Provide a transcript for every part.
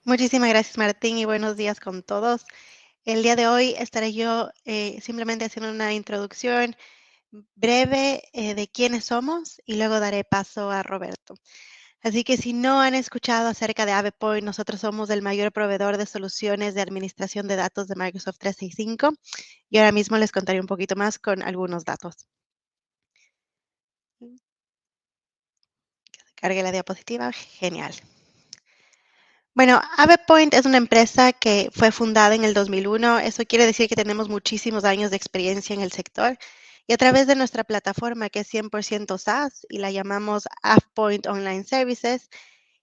Muchísimas gracias, Martín, y buenos días con todos. El día de hoy estaré yo simplemente haciendo una introducción breve de quiénes somos y luego daré paso a Roberto. Así que si no han escuchado acerca de AvePoint, nosotros somos el mayor proveedor de soluciones de administración de datos de Microsoft 365 y ahora mismo les contaré un poquito más con algunos datos. Cargue la diapositiva. Genial. Bueno, AvePoint es una empresa que fue fundada en el 2001. Eso quiere decir que tenemos muchísimos años de experiencia en el sector. Y a través de nuestra plataforma, que es 100% SaaS y la llamamos AvePoint Online Services,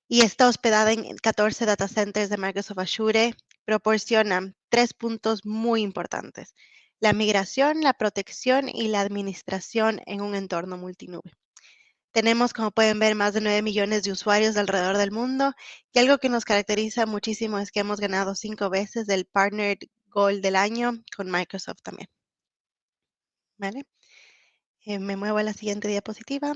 y está hospedada en 14 data centers de Microsoft Azure, proporciona 3 puntos muy importantes: la migración, la protección y la administración en un entorno multinube. Tenemos, como pueden ver, más de 9 millones de usuarios alrededor del mundo, y algo que nos caracteriza muchísimo es que hemos ganado 5 veces el Partner Gold del año con Microsoft también. ¿Vale? Me muevo a la siguiente diapositiva.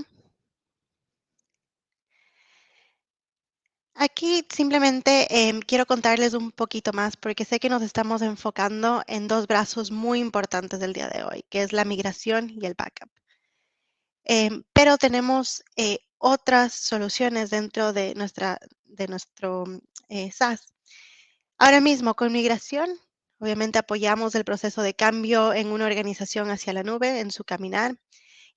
Aquí simplemente quiero contarles un poquito más porque sé que nos estamos enfocando en dos brazos muy importantes del día de hoy, que es la migración y el backup. Pero tenemos otras soluciones dentro de nuestro SaaS. Ahora mismo, con migración, obviamente apoyamos el proceso de cambio en una organización hacia la nube en su caminar.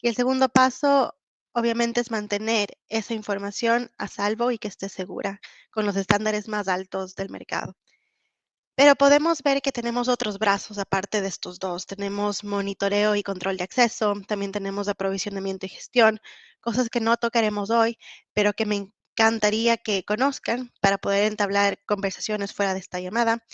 Y el segundo paso, obviamente, es mantener esa información a salvo y que esté segura con los estándares más altos del mercado. Pero podemos ver que tenemos otros brazos aparte de estos dos. Tenemos monitoreo y control de acceso, también tenemos aprovisionamiento y gestión, cosas que no tocaremos hoy, pero que me encantaría que conozcan para poder entablar conversaciones fuera de esta llamada.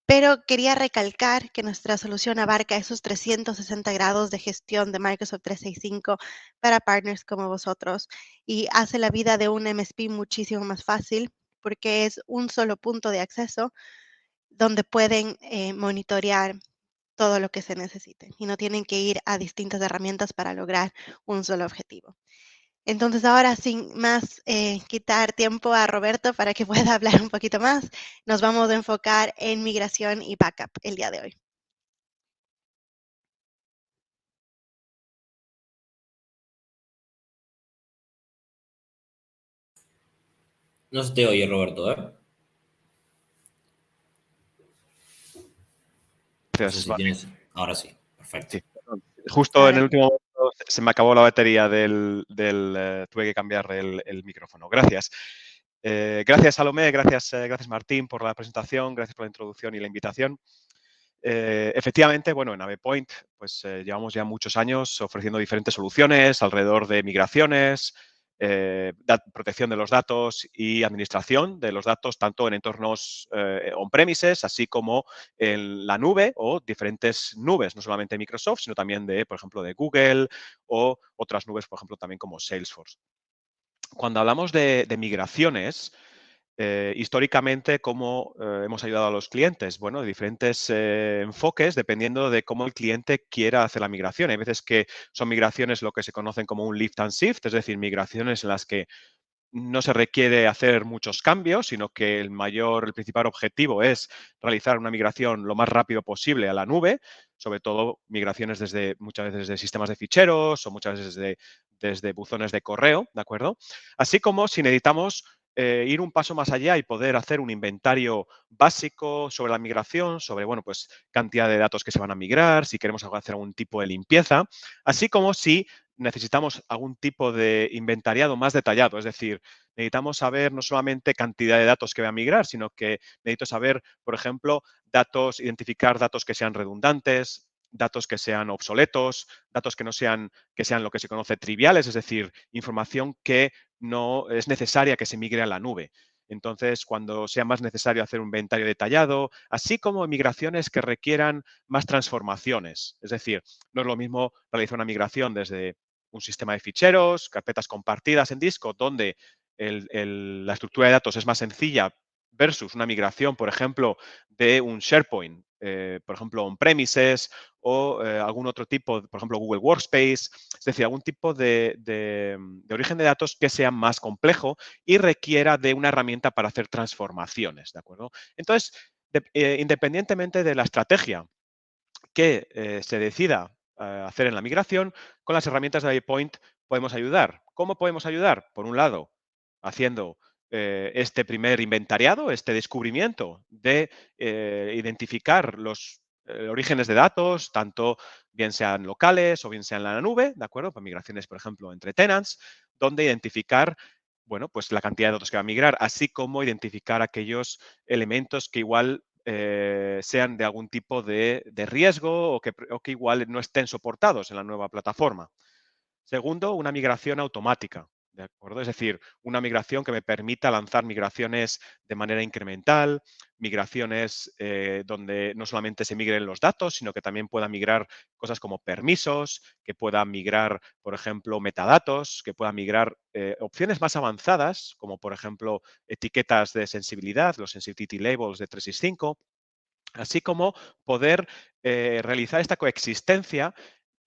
Pero quería recalcar que nuestra solución abarca esos 360 grados de gestión de Microsoft 365 para partners como vosotros y hace la vida de un MSP muchísimo más fácil porque es un solo punto de acceso donde pueden monitorear todo lo que se necesite y no tienen que ir a distintas herramientas para lograr un solo objetivo. Entonces, ahora sin más quitar tiempo a Roberto para que pueda hablar un poquito más, nos vamos a enfocar en migración y backup el día de hoy. No se te oye, Roberto, ¿eh? No sé Gracias. si tienes... Ahora sí, Sí, perfecto. perdón. Justo en Ahora el sí. último momento se me acabó la batería tuve que cambiar el micrófono. Gracias. Gracias, Salomé, gracias Martín por la presentación, gracias por la introducción y la invitación. Efectivamente, bueno, en AvePoint pues llevamos ya muchos años ofreciendo diferentes soluciones alrededor de migraciones, protección de los datos y administración de los datos, tanto en entornos on-premises, así como en la nube o diferentes nubes, no solamente Microsoft, sino también por ejemplo, de Google o otras nubes, por ejemplo, también como Salesforce. Cuando hablamos de migraciones, históricamente, ¿cómo hemos ayudado a los clientes? Bueno, de diferentes enfoques dependiendo de cómo el cliente quiera hacer la migración. Hay veces que son migraciones lo que se conocen como un lift and shift, es decir, migraciones en las que no se requiere hacer muchos cambios, sino que el principal objetivo es realizar una migración lo más rápido posible a la nube, sobre todo migraciones muchas veces desde sistemas de ficheros o muchas veces desde buzones de correo, ¿de acuerdo? Así como si necesitamos ir un paso más allá y poder hacer un inventario básico sobre la migración, sobre, bueno, pues cantidad de datos que se van a migrar, si queremos hacer algún tipo de limpieza, así como si necesitamos algún tipo de inventariado más detallado, es decir, necesitamos saber no solamente cantidad de datos que voy a migrar, sino que necesito saber, por ejemplo, identificar datos que sean redundantes, datos que sean obsoletos, datos que sean lo que se conoce triviales, es decir, información que no es necesaria que se migre a la nube. Entonces, cuando sea más necesario hacer un inventario detallado, así como migraciones que requieran más transformaciones. Es decir, no es lo mismo realizar una migración desde un sistema de ficheros, carpetas compartidas en disco, donde la estructura de datos es más sencilla versus una migración, por ejemplo, de un SharePoint por ejemplo, on-premises o algún otro tipo, por ejemplo, Google Workspace, es decir, algún tipo de origen de datos que sea más complejo y requiera de una herramienta para hacer transformaciones, ¿de acuerdo? Entonces, independientemente de la estrategia que se decida hacer en la migración, con las herramientas de iPoint podemos ayudar. ¿Cómo podemos ayudar? Por un lado, haciendo este primer inventariado, este descubrimiento de identificar los orígenes de datos, tanto bien sean locales o bien sean en la nube, ¿de acuerdo? Para migraciones, por ejemplo, entre tenants, donde identificar, bueno, pues la cantidad de datos que va a migrar, así como identificar aquellos elementos que igual sean de algún tipo de riesgo o que igual no estén soportados en la nueva plataforma. Segundo, una migración automática, ¿de acuerdo? Es decir, una migración que me permita lanzar migraciones de manera incremental, migraciones donde no solamente se migren los datos, sino que también pueda migrar cosas como permisos, que pueda migrar, por ejemplo, metadatos, que pueda migrar opciones más avanzadas, como por ejemplo etiquetas de sensibilidad, los sensitivity labels de 365, así como poder realizar esta coexistencia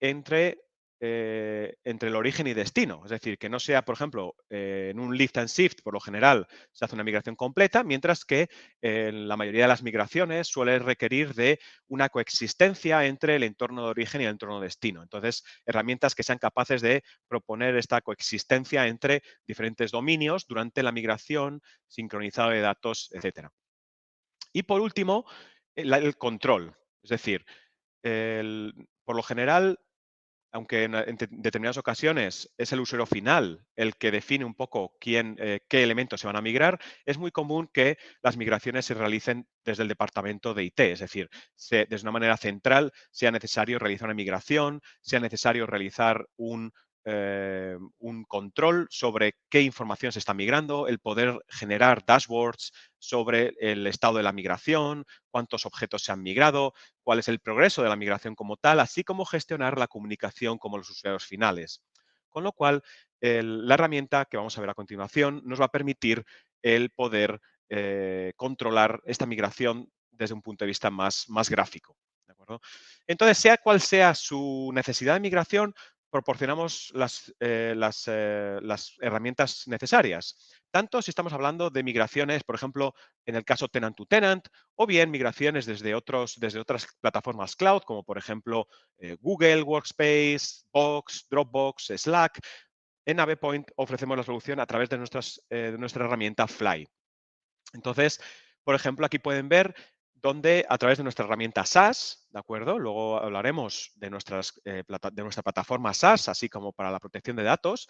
entre, entre el origen y destino. Es decir, que no sea, por ejemplo, en un lift and shift, por lo general, se hace una migración completa, mientras que la mayoría de las migraciones suele requerir de una coexistencia entre el entorno de origen y el entorno de destino. Entonces, herramientas que sean capaces de proponer esta coexistencia entre diferentes dominios durante la migración, sincronizado de datos, etcétera. Y por último, el control. Es decir, por lo general, aunque en determinadas ocasiones es el usuario final el que define un poco qué elementos se van a migrar, es muy común que las migraciones se realicen desde el departamento de IT, es decir, desde una manera central sea necesario realizar una migración, sea necesario realizar un control sobre qué información se está migrando, el poder generar dashboards sobre el estado de la migración, cuántos objetos se han migrado, cuál es el progreso de la migración como tal, así como gestionar la comunicación como los usuarios finales. Con lo cual, la herramienta que vamos a ver a continuación nos va a permitir el poder controlar esta migración desde un punto de vista más gráfico. ¿De acuerdo? Entonces, sea cual sea su necesidad de migración, proporcionamos las herramientas necesarias. Tanto si estamos hablando de migraciones, por ejemplo, en el caso tenant to tenant, o bien migraciones desde otras plataformas cloud, como por ejemplo Google Workspace, Box, Dropbox, Slack. En AvePoint ofrecemos la solución a través de nuestra herramienta Fly. Entonces, por ejemplo, aquí pueden ver donde a través de nuestra herramienta SaaS, ¿de acuerdo? Luego hablaremos de nuestra plataforma SaaS, así como para la protección de datos,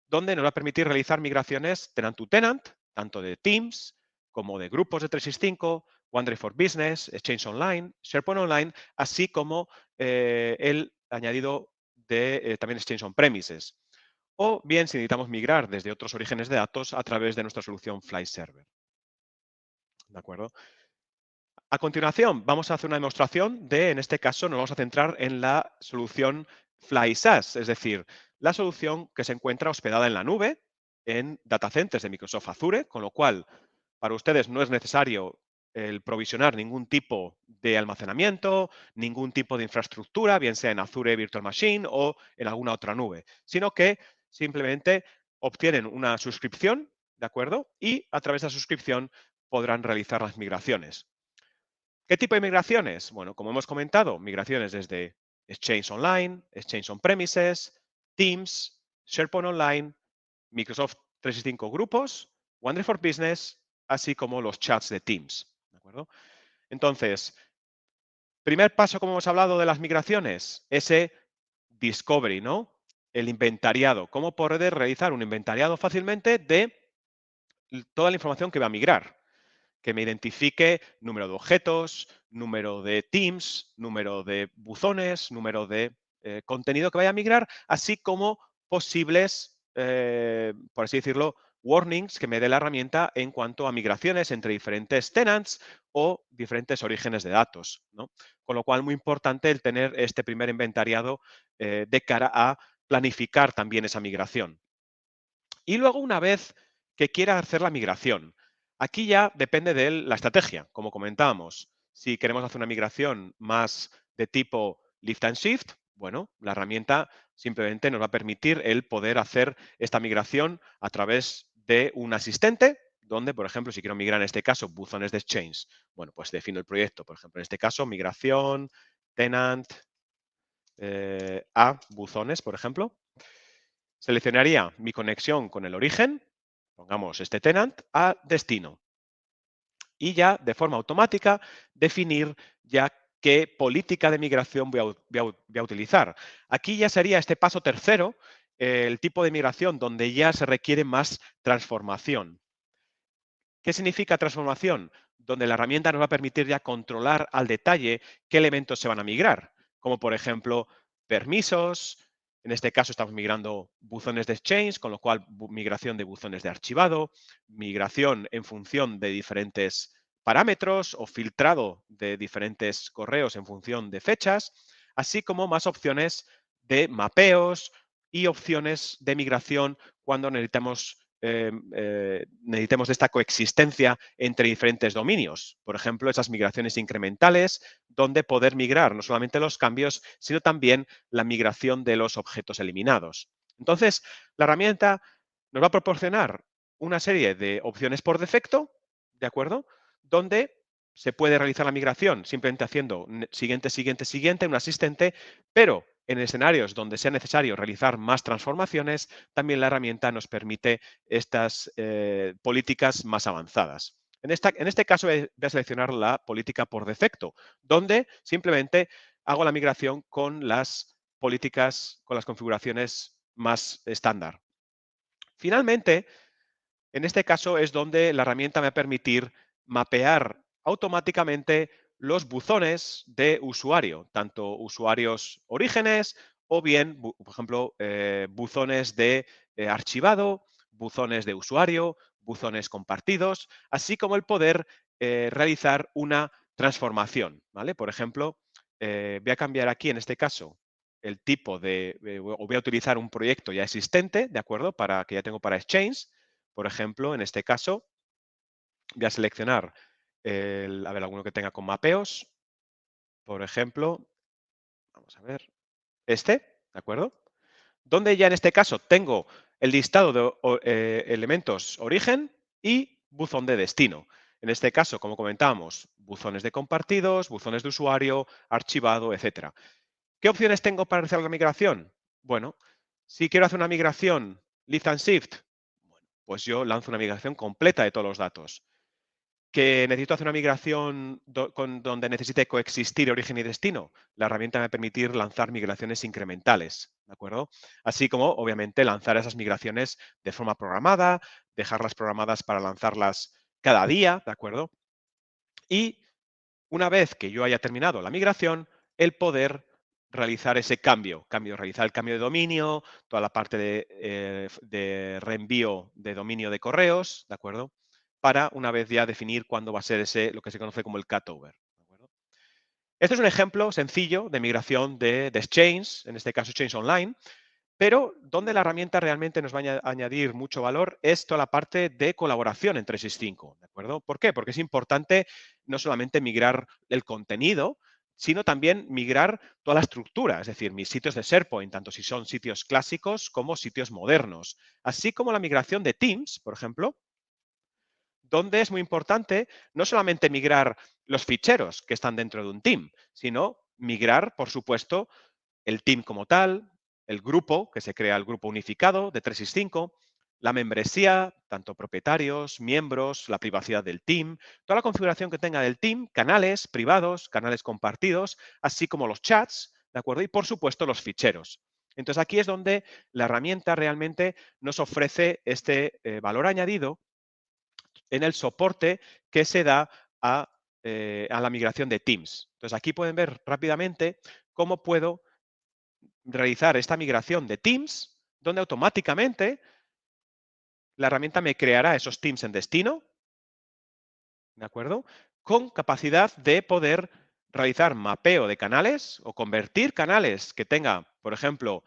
donde nos va a permitir realizar migraciones tenant to tenant, tanto de Teams como de grupos de 365, OneDrive for Business, Exchange Online, SharePoint Online, así como el añadido de también Exchange On-Premises. O bien si necesitamos migrar desde otros orígenes de datos a través de nuestra solución Fly Server. ¿De acuerdo? A continuación, vamos a hacer una demostración en este caso, nos vamos a centrar en la solución Fly SaaS, es decir, la solución que se encuentra hospedada en la nube, en data centers de Microsoft Azure, con lo cual, para ustedes no es necesario el provisionar ningún tipo de almacenamiento, ningún tipo de infraestructura, bien sea en Azure Virtual Machine o en alguna otra nube, sino que simplemente obtienen una suscripción, ¿de acuerdo? Y a través de la suscripción podrán realizar las migraciones. ¿Qué tipo de migraciones? Bueno, como hemos comentado, migraciones desde Exchange Online, Exchange On-Premises, Teams, SharePoint Online, Microsoft 365 Grupos, OneDrive for Business, así como los chats de Teams. ¿De acuerdo? Entonces, primer paso, como hemos hablado de las migraciones, ese discovery, ¿no? El inventariado. ¿Cómo poder realizar un inventariado fácilmente de toda la información que va a migrar? Que me identifique número de objetos, número de teams, número de buzones, número de contenido que vaya a migrar, así como posibles, por así decirlo, warnings que me dé la herramienta en cuanto a migraciones entre diferentes tenants o diferentes orígenes de datos, ¿no? Con lo cual, muy importante el tener este primer inventariado de cara a planificar también esa migración. Y luego, una vez que quiera hacer la migración, aquí ya depende de la estrategia, como comentábamos. Si queremos hacer una migración más de tipo lift and shift, bueno, la herramienta simplemente nos va a permitir el poder hacer esta migración a través de un asistente, donde, por ejemplo, si quiero migrar en este caso buzones de Exchange, bueno, pues defino el proyecto, por ejemplo, en este caso, migración, tenant, a buzones, por ejemplo. Seleccionaría mi conexión con el origen, pongamos este tenant, a destino. Y ya de forma automática definir ya qué política de migración voy a utilizar. Aquí ya sería este paso tercero, el tipo de migración donde ya se requiere más transformación. ¿Qué significa transformación? Donde la herramienta nos va a permitir ya controlar al detalle qué elementos se van a migrar, como por ejemplo permisos. En este caso estamos migrando buzones de Exchange, con lo cual migración de buzones de archivado, migración en función de diferentes parámetros o filtrado de diferentes correos en función de fechas, así como más opciones de mapeos y opciones de migración cuando necesitemos necesitemos de esta coexistencia entre diferentes dominios. Por ejemplo, esas migraciones incrementales, donde poder migrar no solamente los cambios, sino también la migración de los objetos eliminados. Entonces, la herramienta nos va a proporcionar una serie de opciones por defecto, ¿de acuerdo? Donde se puede realizar la migración simplemente haciendo siguiente, siguiente, siguiente, un asistente, pero en escenarios donde sea necesario realizar más transformaciones, también la herramienta nos permite estas políticas más avanzadas. En este caso voy a seleccionar la política por defecto, donde simplemente hago la migración con las políticas, con las configuraciones más estándar. Finalmente, en este caso es donde la herramienta me va a permitir mapear automáticamente los buzones de usuario, tanto usuarios orígenes o bien, por ejemplo, buzones de archivado, buzones de usuario, buzones compartidos, así como el poder realizar una transformación, ¿vale? Por ejemplo, voy a cambiar aquí, en este caso, el tipo o voy a utilizar un proyecto ya existente, ¿de acuerdo? Que ya tengo para Exchange. Por ejemplo, en este caso, voy a seleccionar a ver, alguno que tenga con mapeos. Por ejemplo, vamos a ver, ¿de acuerdo? Donde ya en este caso tengo el listado de elementos origen y buzón de destino. En este caso, como comentábamos, buzones de compartidos, buzones de usuario, archivado, etcétera. ¿Qué opciones tengo para realizar la migración? Bueno, si quiero hacer una migración lift and shift, bueno, pues yo lanzo una migración completa de todos los datos. ¿Que necesito hacer una migración donde necesite coexistir origen y destino? La herramienta me va a permitir lanzar migraciones incrementales, ¿de acuerdo? Así como, obviamente, lanzar esas migraciones de forma programada, dejarlas programadas para lanzarlas cada día, ¿de acuerdo? Y una vez que yo haya terminado la migración, el poder realizar ese realizar el cambio de dominio, toda la parte de reenvío de dominio de correos, ¿de acuerdo? Para una vez ya definir cuándo va a ser lo que se conoce como el cutover. ¿De acuerdo? Este es un ejemplo sencillo de migración de Exchange, en este caso Exchange Online, pero donde la herramienta realmente nos va a añadir mucho valor es toda la parte de colaboración en 365, ¿de acuerdo? ¿Por qué? Porque es importante no solamente migrar el contenido, sino también migrar toda la estructura, es decir, mis sitios de SharePoint, tanto si son sitios clásicos como sitios modernos, así como la migración de Teams, por ejemplo, donde es muy importante no solamente migrar los ficheros que están dentro de un team, sino migrar, por supuesto, el team como tal, el grupo, que se crea el grupo unificado de 365, la membresía, tanto propietarios, miembros, la privacidad del team, toda la configuración que tenga del team, canales privados, canales compartidos, así como los chats, ¿de acuerdo? Y, por supuesto, los ficheros. Entonces, aquí es donde la herramienta realmente nos ofrece este valor añadido en el soporte que se da a la migración de Teams. Entonces, aquí pueden ver rápidamente cómo puedo realizar esta migración de Teams, donde automáticamente la herramienta me creará esos Teams en destino, ¿de acuerdo? Con capacidad de poder realizar mapeo de canales o convertir canales que tenga, por ejemplo,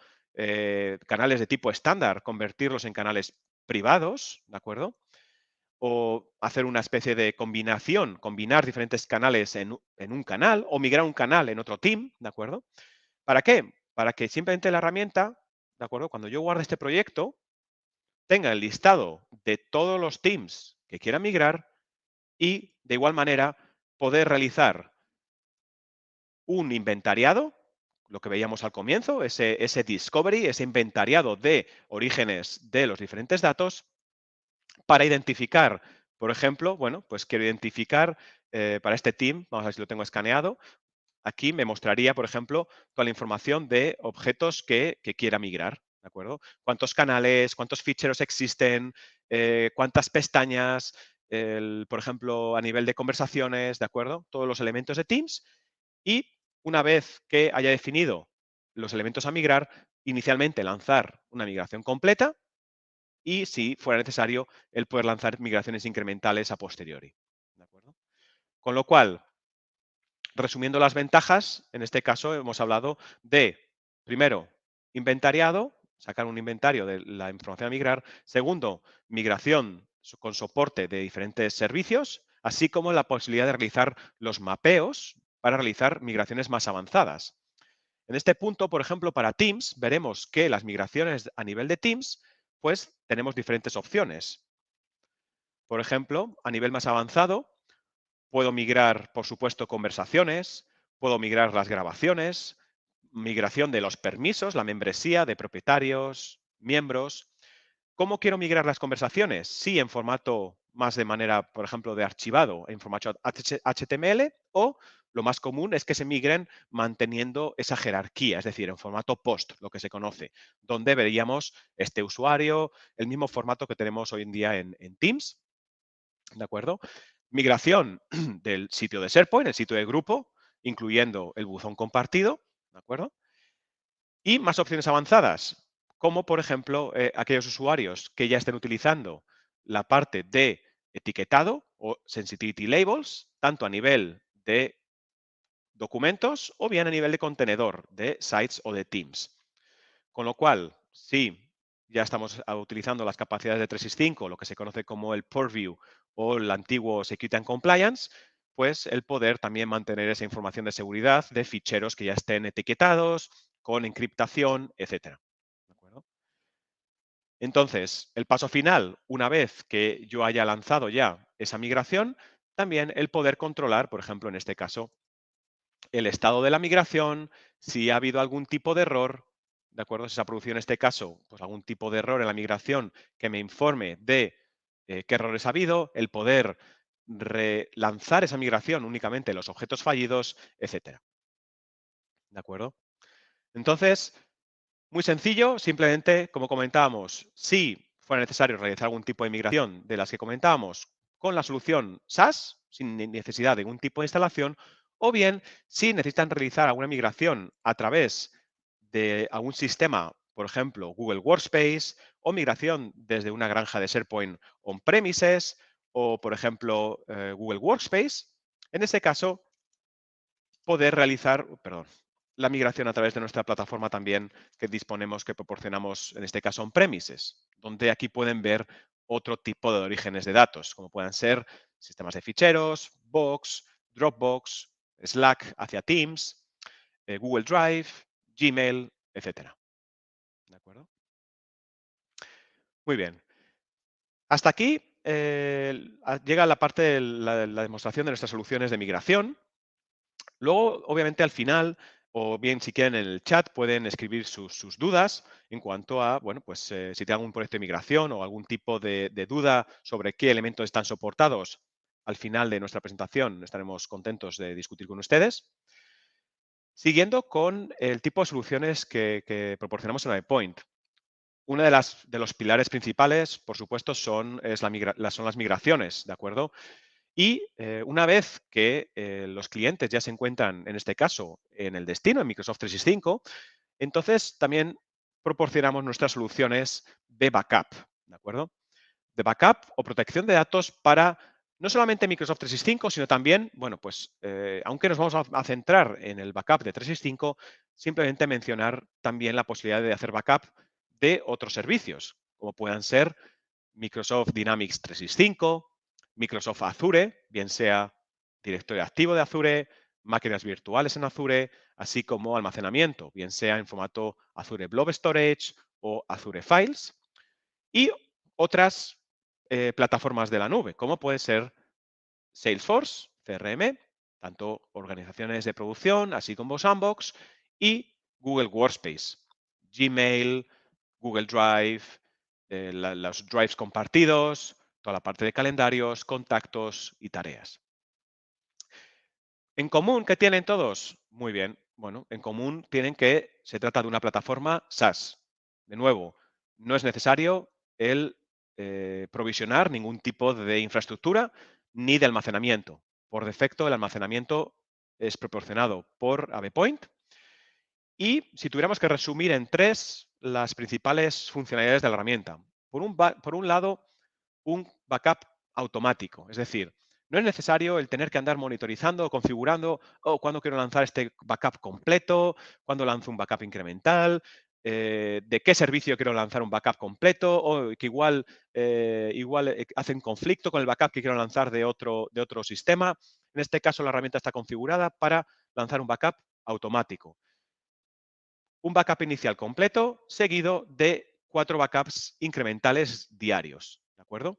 canales de tipo estándar, convertirlos en canales privados, ¿de acuerdo? o hacer una especie de combinación, combinar diferentes canales en un canal o migrar un canal en otro team, ¿de acuerdo? ¿Para qué? Para que simplemente la herramienta, ¿de acuerdo? Cuando yo guarde este proyecto, tenga el listado de todos los teams que quiera migrar y, de igual manera, poder realizar un inventariado, lo que veíamos al comienzo, ese discovery, ese inventariado de orígenes de los diferentes datos para identificar, por ejemplo, bueno, pues quiero identificar para este team, vamos a ver si lo tengo escaneado, aquí me mostraría, por ejemplo, toda la información de objetos que quiera migrar, ¿de acuerdo? Cuántos canales, cuántos ficheros existen, cuántas pestañas, por ejemplo, a nivel de conversaciones, ¿de acuerdo? Todos los elementos de Teams y una vez que haya definido los elementos a migrar, inicialmente lanzar una migración completa y, si fuera necesario, el poder lanzar migraciones incrementales a posteriori, ¿de acuerdo? Con lo cual, resumiendo las ventajas, en este caso hemos hablado de, primero, inventariado, sacar un inventario de la información a migrar. Segundo, migración con soporte de diferentes servicios, así como la posibilidad de realizar los mapeos para realizar migraciones más avanzadas. En este punto, por ejemplo, para Teams, veremos que las migraciones a nivel de Teams, pues tenemos diferentes opciones. Por ejemplo, a nivel más avanzado, puedo migrar, por supuesto, conversaciones, puedo migrar las grabaciones, migración de los permisos, la membresía de propietarios, miembros. ¿Cómo quiero migrar las conversaciones? Sí, en formato más de manera, por ejemplo, de archivado, en formato HTML, o lo más común es que se migren manteniendo esa jerarquía, es decir, en formato POST, lo que se conoce, donde veríamos este usuario, el mismo formato que tenemos hoy en día en Teams, ¿de acuerdo? Migración del sitio de SharePoint, el sitio de grupo, incluyendo el buzón compartido, ¿de acuerdo? Y más opciones avanzadas, como por ejemplo aquellos usuarios que ya estén utilizando la parte de etiquetado o sensitivity labels, tanto a nivel de documentos o bien a nivel de contenedor de sites o de teams. Con lo cual, si ya estamos utilizando las capacidades de 365, lo que se conoce como el Purview o el antiguo Security and Compliance, pues el poder también mantener esa información de seguridad de ficheros que ya estén etiquetados, con encriptación, etcétera. ¿De acuerdo? Entonces, el paso final, una vez que yo haya lanzado ya esa migración, también el poder controlar, por ejemplo, en este caso, el estado de la migración, si ha habido algún tipo de error, ¿de acuerdo? Si se ha producido en este caso pues algún tipo de error en la migración que me informe de qué errores ha habido, el poder relanzar esa migración únicamente en los objetos fallidos, etcétera. ¿De acuerdo? Entonces, muy sencillo, simplemente, como comentábamos, si fuera necesario realizar algún tipo de migración de las que comentábamos con la solución SaaS, sin necesidad de ningún tipo de instalación, o bien si necesitan realizar alguna migración a través de algún sistema, por ejemplo, Google Workspace, o migración desde una granja de SharePoint on-premises, o, por ejemplo, Google Workspace, en ese caso, poder realizar, perdón, la migración a través de nuestra plataforma también que disponemos, que proporcionamos, en este caso, on-premises, donde aquí pueden ver otro tipo de orígenes de datos, como puedan ser sistemas de ficheros, Box, Dropbox, Slack hacia Teams, Google Drive, Gmail, etcétera. ¿De acuerdo? Muy bien. Hasta aquí llega la parte de la demostración de nuestras soluciones de migración. Luego, obviamente, al final, o bien si quieren en el chat, pueden escribir sus dudas en cuanto a, bueno, pues si tienen algún proyecto de migración o algún tipo de duda sobre qué elementos están soportados. Al final de nuestra presentación estaremos contentos de discutir con ustedes. Siguiendo con el tipo de soluciones que proporcionamos en iPoint. Uno de los pilares principales, por supuesto, son las migraciones, ¿de acuerdo? Y una vez que los clientes ya se encuentran, en este caso, en el destino, en Microsoft 365, entonces también proporcionamos nuestras soluciones de backup, ¿de acuerdo? De backup o protección de datos para no solamente Microsoft 365, sino también, bueno, pues aunque nos vamos a centrar en el backup de 365, simplemente mencionar también la posibilidad de hacer backup de otros servicios, como puedan ser Microsoft Dynamics 365, Microsoft Azure, bien sea directorio activo de Azure, máquinas virtuales en Azure, así como almacenamiento, bien sea en formato Azure Blob Storage o Azure Files, y otras plataformas de la nube, como puede ser Salesforce, CRM, tanto organizaciones de producción, así como Sandbox, y Google Workspace, Gmail, Google Drive, los drives compartidos, toda la parte de calendarios, contactos y tareas. ¿En común qué tienen todos? Muy bien. Bueno, en común tienen que se trata de una plataforma SaaS. De nuevo, no es necesario el provisionar ningún tipo de infraestructura ni de almacenamiento. Por defecto, el almacenamiento es proporcionado por AvePoint. Y si tuviéramos que resumir en tres las principales funcionalidades de la herramienta. Por un lado, un backup automático. Es decir, no es necesario el tener que andar monitorizando o configurando cuándo quiero lanzar este backup completo, cuándo lanzo un backup incremental, de qué servicio quiero lanzar un backup completo o que igual hacen conflicto con el backup que quiero lanzar de otro sistema. En este caso, la herramienta está configurada para lanzar un backup automático. Un backup inicial completo seguido de 4 backups incrementales diarios. ¿De acuerdo?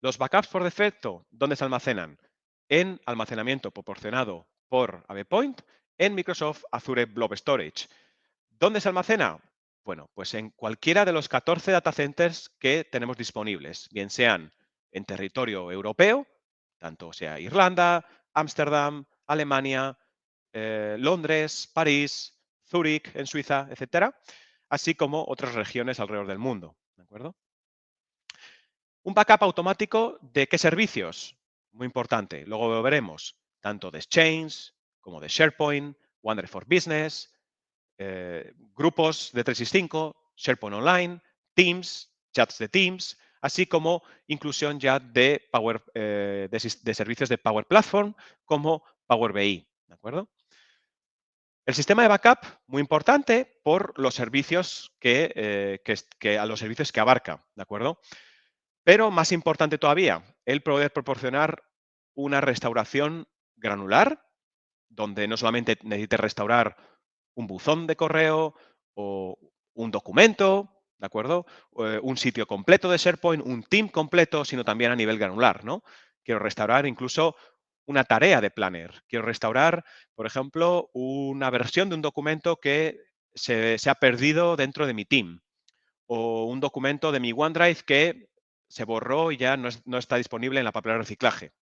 Los backups por defecto, ¿dónde se almacenan? En almacenamiento proporcionado por AvePoint en Microsoft Azure Blob Storage. ¿Dónde se almacena? Bueno, pues en cualquiera de los 14 data centers que tenemos disponibles, bien sean en territorio europeo, tanto sea Irlanda, Ámsterdam, Alemania, Londres, París, Zúrich en Suiza, etcétera, así como otras regiones alrededor del mundo. ¿De acuerdo? Un backup automático de qué servicios? Muy importante, luego lo veremos, tanto de Exchange como de SharePoint, OneDrive for Business, grupos de 365, SharePoint Online, Teams, chats de Teams, así como inclusión ya de, de servicios de Power Platform como Power BI. ¿De acuerdo? El sistema de backup, muy importante por los servicios a los servicios que abarca. ¿De acuerdo? Pero más importante todavía, el poder proporcionar una restauración granular, donde no solamente necesites restaurar un buzón de correo o un documento, ¿de acuerdo? Un sitio completo de SharePoint, un team completo, sino también a nivel granular, ¿no? Quiero restaurar incluso una tarea de Planner. Quiero restaurar, por ejemplo, una versión de un documento que se ha perdido dentro de mi team o un documento de mi OneDrive que se borró y ya no está disponible en la papelera de reciclaje.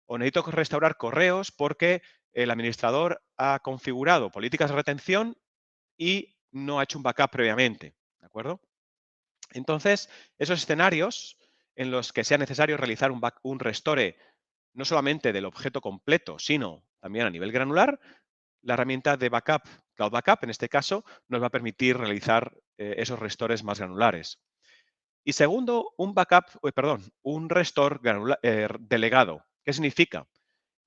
O necesito restaurar correos porque el administrador ha configurado políticas de retención y no ha hecho un backup previamente. ¿De acuerdo? Entonces, esos escenarios en los que sea necesario realizar un restore no solamente del objeto completo, sino también a nivel granular, la herramienta de backup, Cloud Backup, en este caso, nos va a permitir realizar esos restores más granulares. Y segundo, un restore delegado. ¿Qué significa?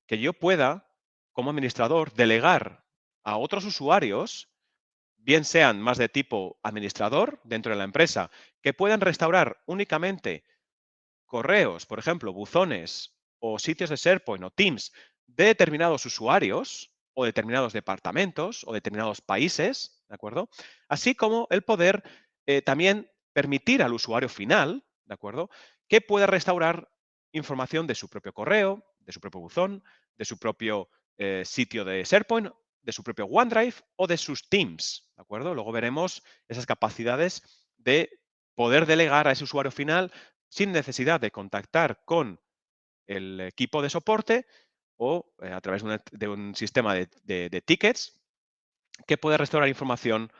Que yo pueda, como administrador, delegar a otros usuarios, bien sean más de tipo administrador dentro de la empresa, que puedan restaurar únicamente correos, por ejemplo, buzones o sitios de SharePoint o Teams de determinados usuarios o determinados departamentos o determinados países, ¿de acuerdo? Así como el poder también permitir al usuario final, ¿de acuerdo?, que pueda restaurar información de su propio correo, de su propio buzón, de su propio sitio de SharePoint, de su propio OneDrive o de sus Teams, ¿de acuerdo? Luego veremos esas capacidades de poder delegar a ese usuario final sin necesidad de contactar con el equipo de soporte o a través de un sistema de tickets que puede restaurar información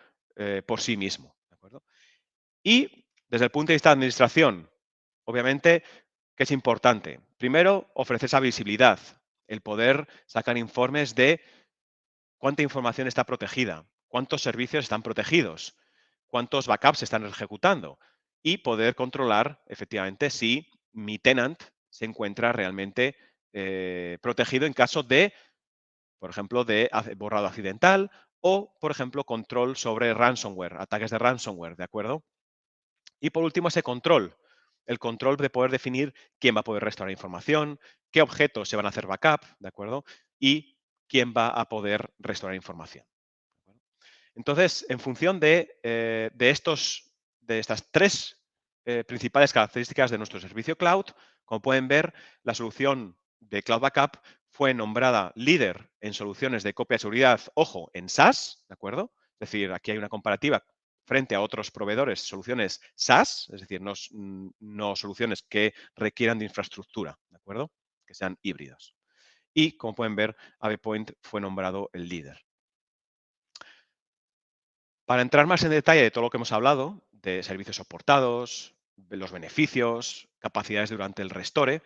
por sí mismo. ¿De acuerdo? Y desde el punto de vista de administración, obviamente, que es importante. Primero, ofrecer esa visibilidad, el poder sacar informes de cuánta información está protegida, cuántos servicios están protegidos, cuántos backups se están ejecutando y poder controlar efectivamente si mi tenant se encuentra realmente protegido en caso de, por ejemplo, de borrado accidental o, por ejemplo, control sobre ransomware, ataques de ransomware, ¿de acuerdo? Y por último, ese control. el control de poder definir quién va a poder restaurar información, qué objetos se van a hacer backup, ¿de acuerdo? Y quién va a poder restaurar información. Entonces, en función de estas tres principales características de nuestro servicio cloud, como pueden ver, la solución de Cloud Backup fue nombrada líder en soluciones de copia de seguridad, ojo, en SaaS, ¿de acuerdo? Es decir, aquí hay una comparativa frente a otros proveedores, soluciones SaaS, es decir, no soluciones que requieran de infraestructura, ¿de acuerdo? Que sean híbridos. Y, como pueden ver, AvePoint fue nombrado el líder. Para entrar más en detalle de todo lo que hemos hablado, de servicios soportados, de los beneficios, capacidades durante el restore,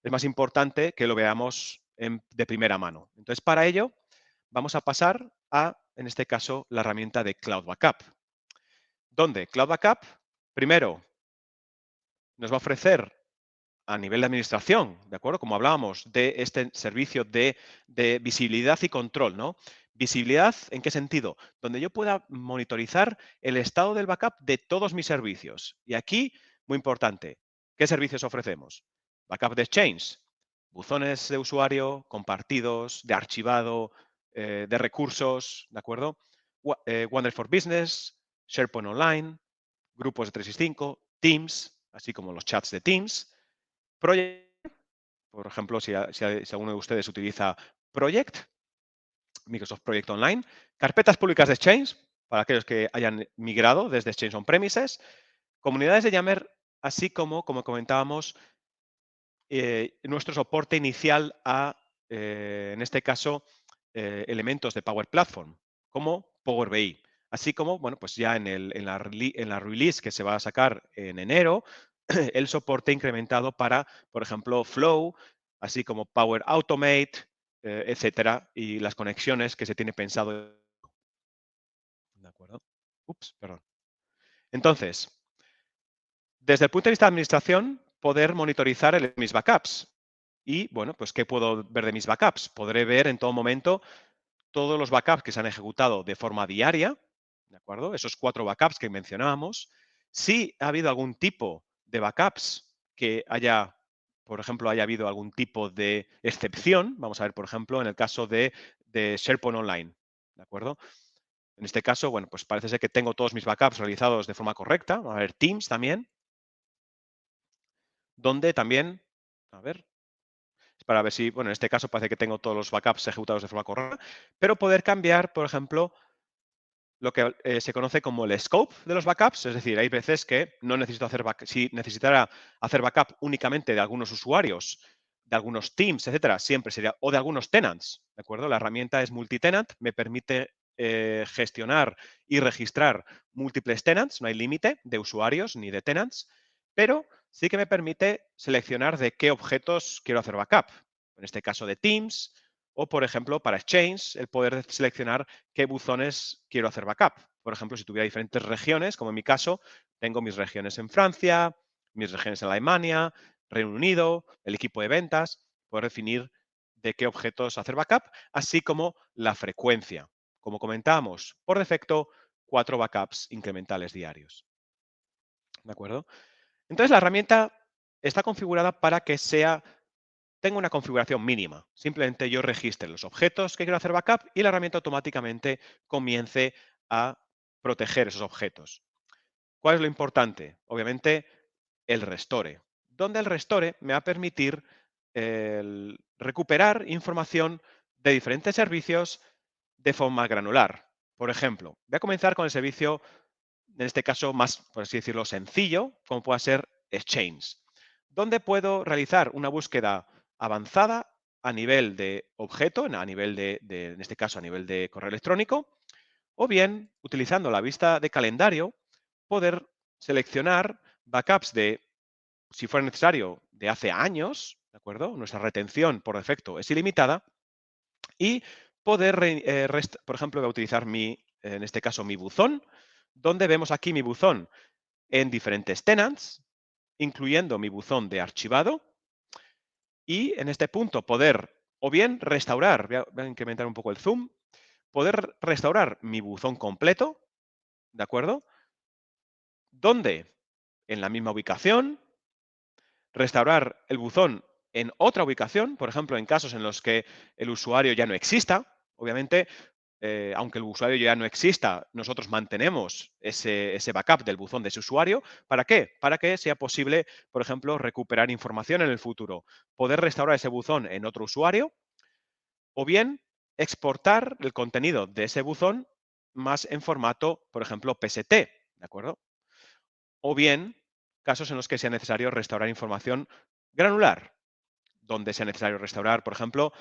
es más importante que lo veamos de primera mano. Entonces, para ello, vamos a pasar a, en este caso, la herramienta de Cloud Backup. Donde Cloud Backup, primero, nos va a ofrecer a nivel de administración, ¿de acuerdo? Como hablábamos de este servicio de visibilidad y control, ¿no? Visibilidad, ¿en qué sentido? Donde yo pueda monitorizar el estado del backup de todos mis servicios. Y aquí, muy importante, ¿qué servicios ofrecemos? Backup de Exchange, buzones de usuario, compartidos, de archivado, de recursos, ¿de acuerdo? OneDrive for Business, SharePoint Online, grupos de 365, Teams, así como los chats de Teams, Project, por ejemplo, si alguno de ustedes utiliza Project, Microsoft Project Online, carpetas públicas de Exchange, para aquellos que hayan migrado desde Exchange On-Premises, comunidades de Yammer, así como comentábamos, nuestro soporte inicial a, en este caso, elementos de Power Platform, como Power BI. Así como, bueno, pues ya en la release que se va a sacar en enero, el soporte incrementado para, por ejemplo, Flow, así como Power Automate, etcétera, y las conexiones que se tiene pensado. ¿De acuerdo? Ups, perdón. Entonces, desde el punto de vista de administración, poder monitorizar mis backups. Y, bueno, pues, ¿qué puedo ver de mis backups? Podré ver en todo momento todos los backups que se han ejecutado de forma diaria, ¿de acuerdo? Esos 4 backups que mencionábamos. Si ha habido algún tipo de backups que haya, por ejemplo, haya habido algún tipo de excepción, vamos a ver, por ejemplo, en el caso de SharePoint Online, ¿de acuerdo? En este caso, bueno, pues parece ser que tengo todos mis backups realizados de forma correcta. Vamos a ver Teams también, donde también, a ver, para ver si, bueno, en este caso parece que tengo todos los backups ejecutados de forma correcta, pero poder cambiar, por ejemplo, lo que se conoce como el scope de los backups, es decir, hay veces que no necesito hacer si necesitara hacer backup únicamente de algunos usuarios, de algunos teams, etcétera, siempre sería, o de algunos tenants, ¿de acuerdo? La herramienta es multitenant, me permite gestionar y registrar múltiples tenants, no hay límite de usuarios ni de tenants, pero sí que me permite seleccionar de qué objetos quiero hacer backup. En este caso de Teams, o, por ejemplo, para Exchange, el poder seleccionar qué buzones quiero hacer backup. Por ejemplo, si tuviera diferentes regiones, como en mi caso, tengo mis regiones en Francia, mis regiones en Alemania, Reino Unido, el equipo de ventas, poder definir de qué objetos hacer backup, así como la frecuencia. Como comentábamos, por defecto, 4 backups incrementales diarios. ¿De acuerdo? Entonces, la herramienta está configurada para que tengo una configuración mínima. Simplemente yo registre los objetos que quiero hacer backup y la herramienta automáticamente comience a proteger esos objetos. ¿Cuál es lo importante? Obviamente, el restore. Donde el restore me va a permitir recuperar información de diferentes servicios de forma granular. Por ejemplo, voy a comenzar con el servicio, en este caso más, por así decirlo, sencillo, como pueda ser Exchange, donde puedo realizar una búsqueda avanzada a nivel de objeto, a nivel en este caso, a nivel de correo electrónico, o bien, utilizando la vista de calendario, poder seleccionar backups de, si fuera necesario, de hace años, ¿de acuerdo? Nuestra retención por defecto es ilimitada, y poder, por ejemplo, voy a utilizar en este caso, mi buzón, donde vemos aquí mi buzón en diferentes tenants, incluyendo mi buzón de archivado, y en este punto poder o bien restaurar, voy a incrementar un poco el zoom, poder restaurar mi buzón completo, ¿de acuerdo? Donde en la misma ubicación, restaurar el buzón en otra ubicación, por ejemplo, en casos en los que el usuario ya no exista. Obviamente, aunque el usuario ya no exista, nosotros mantenemos ese backup del buzón de ese usuario. ¿Para qué? Para que sea posible, por ejemplo, recuperar información en el futuro, poder restaurar ese buzón en otro usuario o bien exportar el contenido de ese buzón más en formato, por ejemplo, PST, ¿de acuerdo? O bien casos en los que sea necesario restaurar información granular, donde sea necesario restaurar, por ejemplo,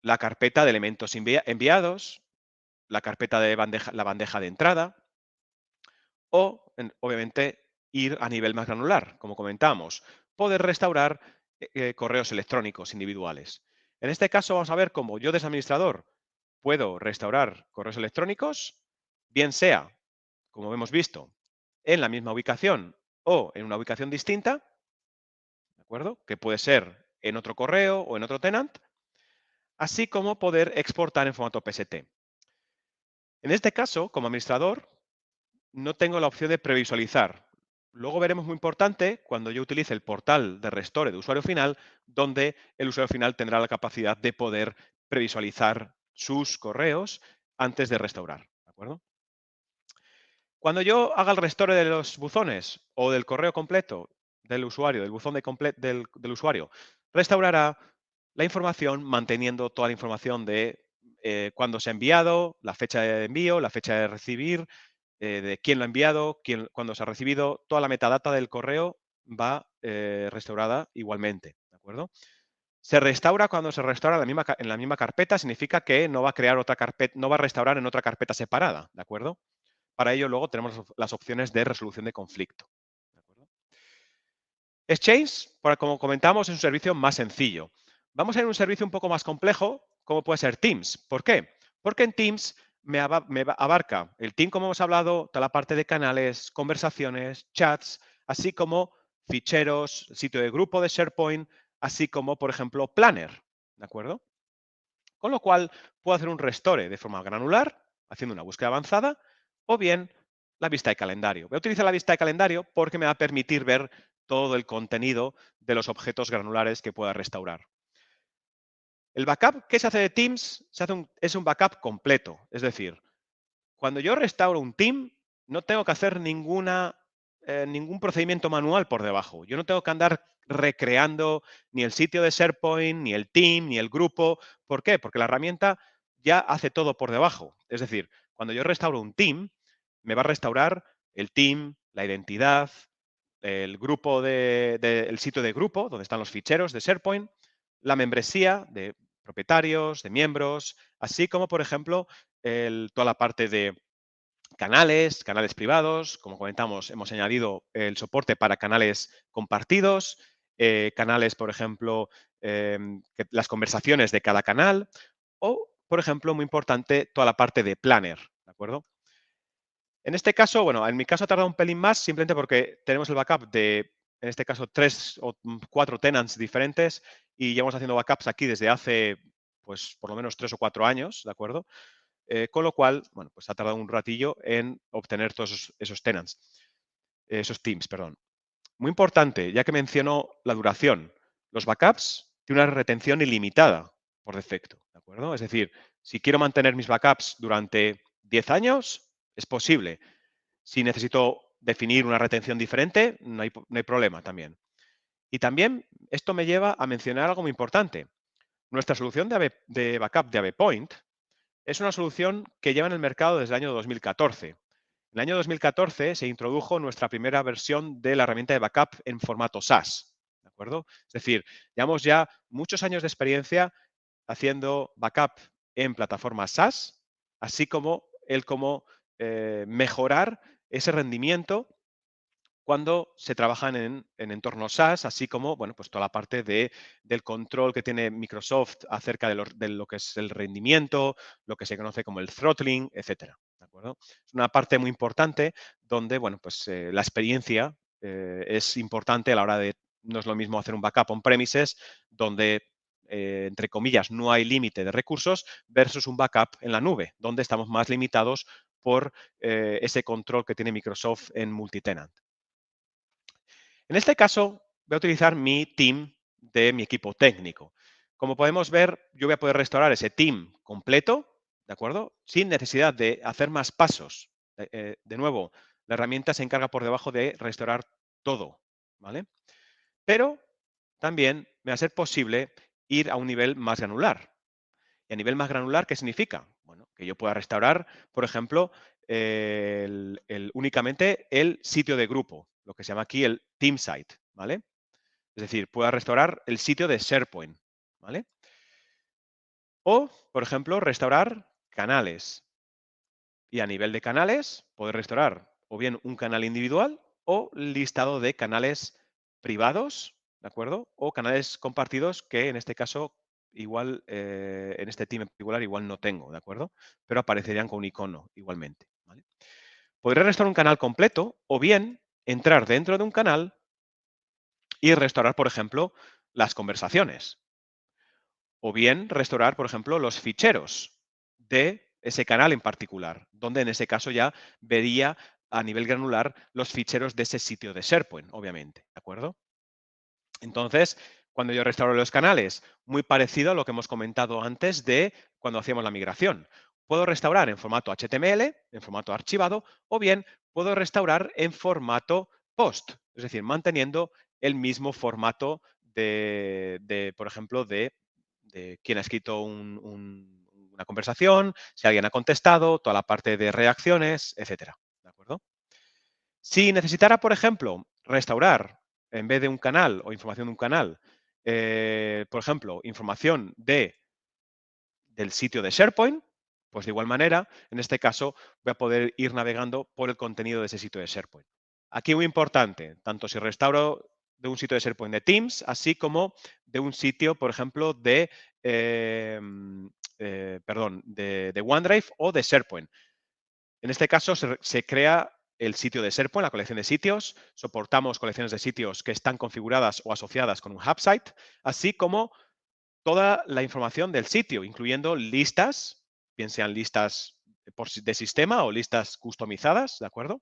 la carpeta de elementos enviados, la carpeta de la bandeja de entrada, o, obviamente, ir a nivel más granular, como comentábamos, poder restaurar correos electrónicos individuales. En este caso vamos a ver cómo yo, desde administrador, puedo restaurar correos electrónicos, bien sea, como hemos visto, en la misma ubicación o en una ubicación distinta, ¿de acuerdo? Que puede ser en otro correo o en otro tenant, así como poder exportar en formato PST. En este caso, como administrador, no tengo la opción de previsualizar. Luego veremos, muy importante, cuando yo utilice el portal de Restore de usuario final, donde el usuario final tendrá la capacidad de poder previsualizar sus correos antes de restaurar. ¿De acuerdo? Cuando yo haga el restore de los buzones o del correo completo del usuario, del buzón del usuario, restaurará la información manteniendo toda la información de cuándo se ha enviado, la fecha de envío, la fecha de recibir, de quién lo ha enviado, cuándo se ha recibido, toda la metadata del correo va restaurada igualmente, ¿de acuerdo? Se restaura cuando se restaura en la misma carpeta, significa que no va a crear otra carpeta, no va a restaurar en otra carpeta separada, ¿de acuerdo? Para ello luego tenemos las opciones de resolución de conflicto, ¿de acuerdo? Exchange, como comentamos, es un servicio más sencillo. Vamos a ir a un servicio un poco más complejo, como puede ser Teams. ¿Por qué? Porque en Teams me abarca el Team, como hemos hablado, toda la parte de canales, conversaciones, chats, así como ficheros, sitio de grupo de SharePoint, así como, por ejemplo, Planner, ¿de acuerdo? Con lo cual, puedo hacer un restore de forma granular, haciendo una búsqueda avanzada, o bien la vista de calendario. Voy a utilizar la vista de calendario porque me va a permitir ver todo el contenido de los objetos granulares que pueda restaurar. El backup que se hace de Teams es un backup completo. Es decir, cuando yo restauro un team, no tengo que hacer ningún procedimiento manual por debajo. Yo no tengo que andar recreando ni el sitio de SharePoint, ni el team, ni el grupo. ¿Por qué? Porque la herramienta ya hace todo por debajo. Es decir, cuando yo restauro un team, me va a restaurar el team, la identidad, el grupo el sitio de grupo, donde están los ficheros de SharePoint, la membresía de propietarios, de miembros, así como, por ejemplo, toda la parte de canales privados. Como comentamos, hemos añadido el soporte para canales compartidos, canales, por ejemplo, las conversaciones de cada canal o, por ejemplo, muy importante, toda la parte de Planner, ¿de acuerdo? En este caso, bueno, en mi caso ha tardado un pelín más simplemente porque tenemos el backup de, en este caso, 3 o 4 tenants diferentes y llevamos haciendo backups aquí desde hace, pues, por lo menos 3 o 4 años, ¿de acuerdo? Con lo cual, bueno, pues ha tardado un ratillo en obtener todos esos tenants, esos teams, perdón. Muy importante, ya que mencionó la duración, los backups tienen una retención ilimitada por defecto, ¿de acuerdo? Es decir, si quiero mantener mis backups durante 10 años, es posible. Si necesito definir una retención diferente, no hay problema también. Y también esto me lleva a mencionar algo muy importante. Nuestra solución de backup de AvePoint es una solución que lleva en el mercado desde el año 2014. En el año 2014 se introdujo nuestra primera versión de la herramienta de backup en formato SaaS, ¿de acuerdo? Es decir, llevamos ya muchos años de experiencia haciendo backup en plataformas SaaS, así como cómo mejorar ese rendimiento cuando se trabajan en entornos SaaS, así como, bueno, pues toda la parte del control que tiene Microsoft acerca de lo que es el rendimiento, lo que se conoce como el throttling, etcétera, ¿de acuerdo? Es una parte muy importante donde, bueno, pues la experiencia es importante a la hora de, no es lo mismo hacer un backup on-premises donde, entre comillas, no hay límite de recursos versus un backup en la nube, donde estamos más limitados por ese control que tiene Microsoft en multitenant. En este caso, voy a utilizar mi team de mi equipo técnico. Como podemos ver, yo voy a poder restaurar ese team completo, ¿de acuerdo? Sin necesidad de hacer más pasos. De nuevo, la herramienta se encarga por debajo de restaurar todo, ¿vale? Pero también me va a ser posible ir a un nivel más granular. ¿Y a nivel más granular qué significa? Bueno, que yo pueda restaurar, por ejemplo, únicamente el sitio de grupo, lo que se llama aquí el team site, ¿vale? Es decir, pueda restaurar el sitio de SharePoint, ¿vale? O, por ejemplo, restaurar canales. Y a nivel de canales, poder restaurar o bien un canal individual o listado de canales privados, ¿de acuerdo? O canales compartidos que en este caso igual, en este team en particular igual no tengo, ¿de acuerdo? Pero aparecerían con un icono igualmente, ¿vale? Podré restaurar un canal completo o bien entrar dentro de un canal y restaurar, por ejemplo, las conversaciones. O bien restaurar, por ejemplo, los ficheros de ese canal en particular, donde en ese caso ya vería a nivel granular los ficheros de ese sitio de SharePoint, obviamente, ¿de acuerdo? Entonces, cuando yo restauro los canales, muy parecido a lo que hemos comentado antes de cuando hacíamos la migración. Puedo restaurar en formato HTML, en formato archivado, o bien puedo restaurar en formato POST, es decir, manteniendo el mismo formato por ejemplo, de quién ha escrito una conversación, si alguien ha contestado, toda la parte de reacciones, etcétera. ¿De acuerdo? Si necesitara, por ejemplo, restaurar, en vez de un canal o información de un canal, por ejemplo, información del sitio de SharePoint, pues de igual manera, en este caso, voy a poder ir navegando por el contenido de ese sitio de SharePoint. Aquí muy importante, tanto si restauro de un sitio de SharePoint de Teams, así como de un sitio, por ejemplo, de OneDrive o de SharePoint. En este caso se crea el sitio de SharePoint, la colección de sitios. Soportamos colecciones de sitios que están configuradas o asociadas con un hub site, así como toda la información del sitio, incluyendo listas, bien sean listas de sistema o listas customizadas, ¿de acuerdo?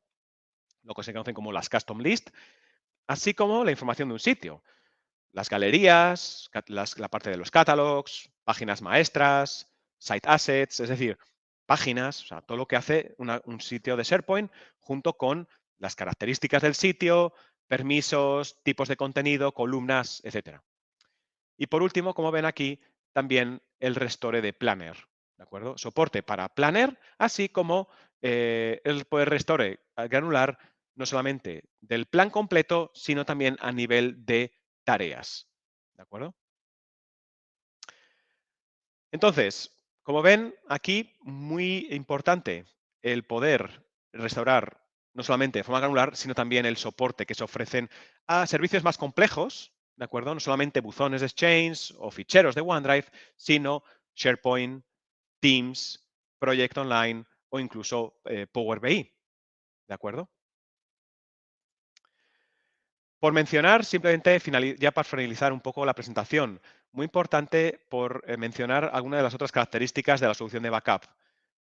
Lo que se conocen como las custom list, así como la información de un sitio. Las galerías, la parte de los catálogos, páginas maestras, site assets, es decir, páginas, o sea, todo lo que hace un sitio de SharePoint junto con las características del sitio, permisos, tipos de contenido, columnas, etcétera. Y por último, como ven aquí, también el restore de Planner, ¿de acuerdo? Soporte para Planner, así como el poder restore granular no solamente del plan completo, sino también a nivel de tareas, ¿de acuerdo? Entonces, como ven, aquí muy importante el poder restaurar no solamente de forma granular, sino también el soporte que se ofrecen a servicios más complejos, ¿de acuerdo? No solamente buzones de Exchange o ficheros de OneDrive, sino SharePoint, Teams, Project Online o incluso Power BI, ¿de acuerdo? Por mencionar, simplemente ya para finalizar un poco la presentación, muy importante por mencionar algunas de las otras características de la solución de backup.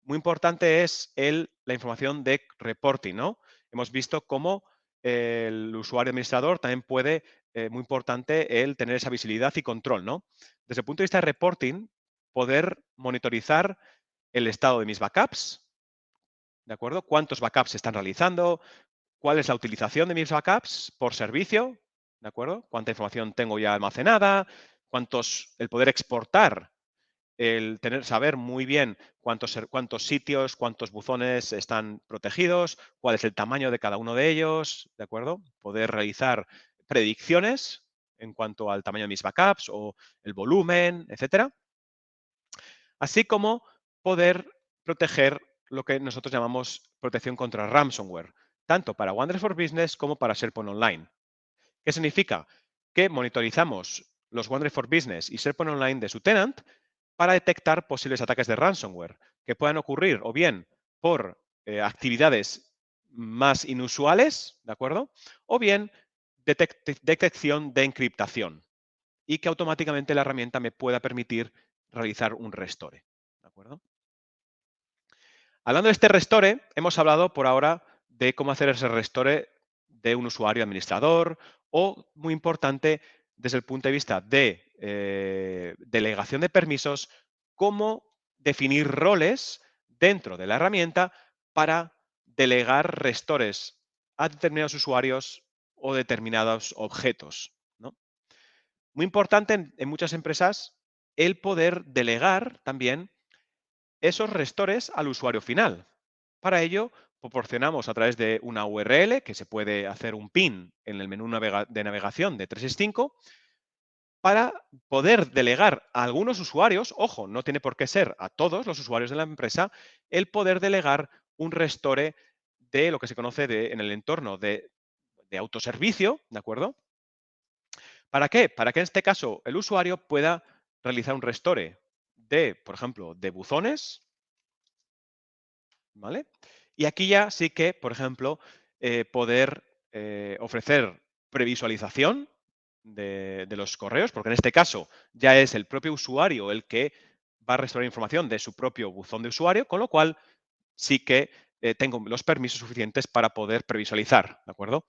Muy importante es la información de reporting, ¿no? Hemos visto cómo el usuario administrador también puede, muy importante, el tener esa visibilidad y control, ¿no? Desde el punto de vista de reporting, poder monitorizar el estado de mis backups, ¿de acuerdo? ¿Cuántos backups se están realizando? ¿Cuál es la utilización de mis backups por servicio? ¿De acuerdo? ¿Cuánta información tengo ya almacenada? El poder exportar, saber muy bien cuántos sitios, cuántos buzones están protegidos, cuál es el tamaño de cada uno de ellos, ¿de acuerdo? Poder realizar predicciones en cuanto al tamaño de mis backups o el volumen, etcétera. Así como poder proteger lo que nosotros llamamos protección contra ransomware, tanto para OneDrive for Business como para SharePoint Online. ¿Qué significa? Que monitorizamos los OneDrive for Business y SharePoint Online de su tenant para detectar posibles ataques de ransomware que puedan ocurrir o bien por actividades más inusuales, ¿de acuerdo? O bien detección de encriptación y que automáticamente la herramienta me pueda permitir realizar un restore, ¿de acuerdo? Hablando de este restore, hemos hablado por ahora de cómo hacer ese restore de un usuario administrador o, muy importante, desde el punto de vista de delegación de permisos, cómo definir roles dentro de la herramienta para delegar restores a determinados usuarios o determinados objetos, ¿no? Muy importante en muchas empresas el poder delegar también esos restores al usuario final. Para ello, proporcionamos a través de una URL, que se puede hacer un pin en el menú de navegación de 365, para poder delegar a algunos usuarios, ojo, no tiene por qué ser a todos los usuarios de la empresa, el poder delegar un restore de lo que se conoce en el entorno de autoservicio, ¿de acuerdo? ¿Para qué? Para que en este caso el usuario pueda realizar un restore de, por ejemplo, de buzones, ¿vale? Y aquí ya sí que, por ejemplo, poder ofrecer previsualización de los correos, porque en este caso ya es el propio usuario el que va a restaurar información de su propio buzón de usuario, con lo cual sí que tengo los permisos suficientes para poder previsualizar, ¿de acuerdo?